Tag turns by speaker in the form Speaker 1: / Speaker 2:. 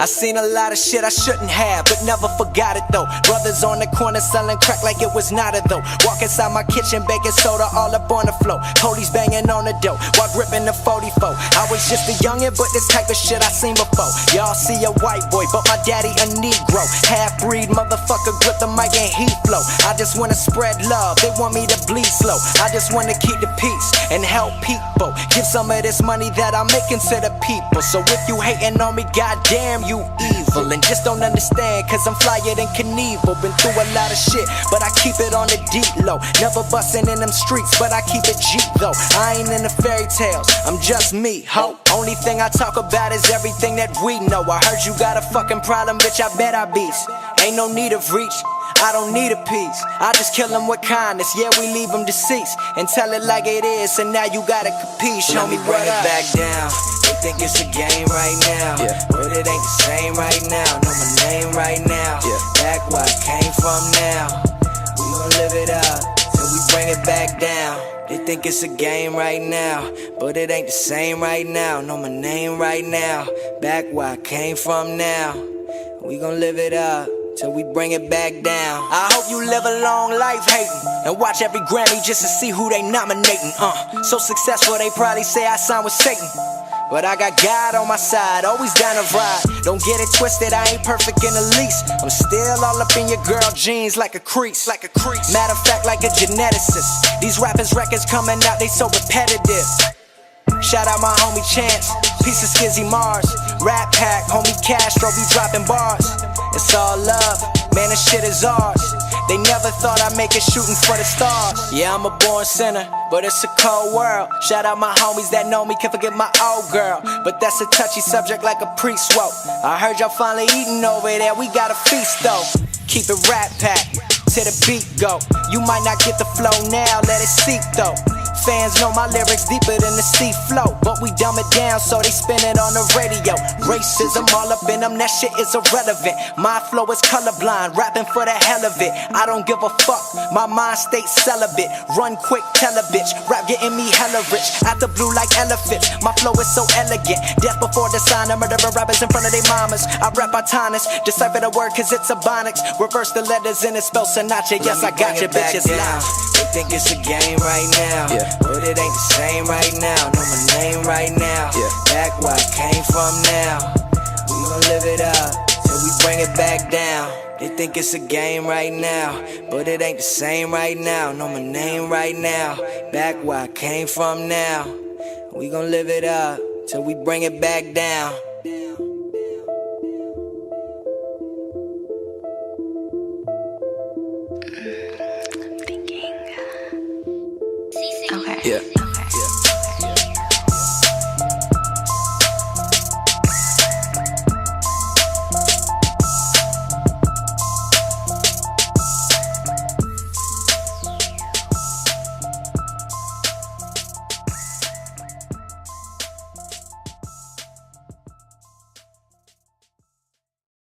Speaker 1: I seen a lot of shit I shouldn't have, but never forgot it though. Brothers on the corner selling crack like it was not a though. Walk inside my kitchen, baking soda all up on the floor. Police banging on the door while gripping the 44. I was just a youngin', but this type of shit I seen before. Y'all see a white boy, but my daddy a Negro. Half-breed motherfucker, grip the mic and heat flow. I just wanna spread love, they want me to bleed slow. I just wanna keep the peace and help people. Give some of this money that I'm making to the people. So if you hating on me, goddamn you evil. And just don't understand, cause I'm flyer than Knievel. Been through a lot of shit, but I keep it on the deep low. Never bustin' in them streets, but I keep it G though. I ain't in the fairy tales, I'm just me, ho. Only thing I talk about is everything that we know. I heard you got a fucking problem, bitch, I bet I beast. Ain't no need of reach, I don't need a piece. I just kill them with kindness, yeah, we leave them deceased. And tell it like it is, and now you gotta capiche. Show me bring it back down. They think it's a game right now, but it ain't the same right now. Know my name right now, back where I came from now. We gon' live it up till we bring it back down. They think it's a game right now, but it ain't the same right now. Know my name right now, back where I came from now. We gon' live it up till we bring it back down. I hope you live a long life hating and watch every Grammy just to see who they nominating. So successful they probably say I signed with Satan, but I got God on my side, always down to ride. Don't get it twisted, I ain't perfect in the least. I'm still all up in your girl jeans like a crease. Matter of fact, like a geneticist. These rappers' records coming out, they so repetitive. Shout out my homie Chance, piece of Skizzy Mars. Rap Pack, homie Castro be dropping bars. It's all love, man, this shit is ours. They never thought I'd make it shooting for the stars. Yeah, I'm a born sinner, but it's a cold world. Shout out my homies that know me, can't forget my old girl. But that's a touchy subject like a priest woke. I heard y'all finally eating over there, we got a feast though. Keep it Rap Pack, till the beat go. You might not get the flow now, let it seep though. Fans know my lyrics deeper than the sea flow, but we dumb it down so they spin it on the radio. Racism all up in them, that shit is irrelevant. My flow is colorblind, rapping for the hell of it. I don't give a fuck, my mind stays celibate. Run quick, tell a bitch, rap getting me hella rich. Out the blue like elephants, my flow is so elegant. Death before the sign, I'm murdering rappers in front of their mamas. I rap autonomous, decipher the word cause it's ebonics. Reverse the letters and it spells Sinatra, yes I got your bitches loud. They think it's a game right now, but it ain't the same right now. Know my name right now, back where I came from now. We gon' live it up till we bring it back down. They think it's a game right now, but it ain't the same right now. Know my name right now, back where I came from now. We gon' live it up till we bring it back down.
Speaker 2: Okay.
Speaker 1: Yeah.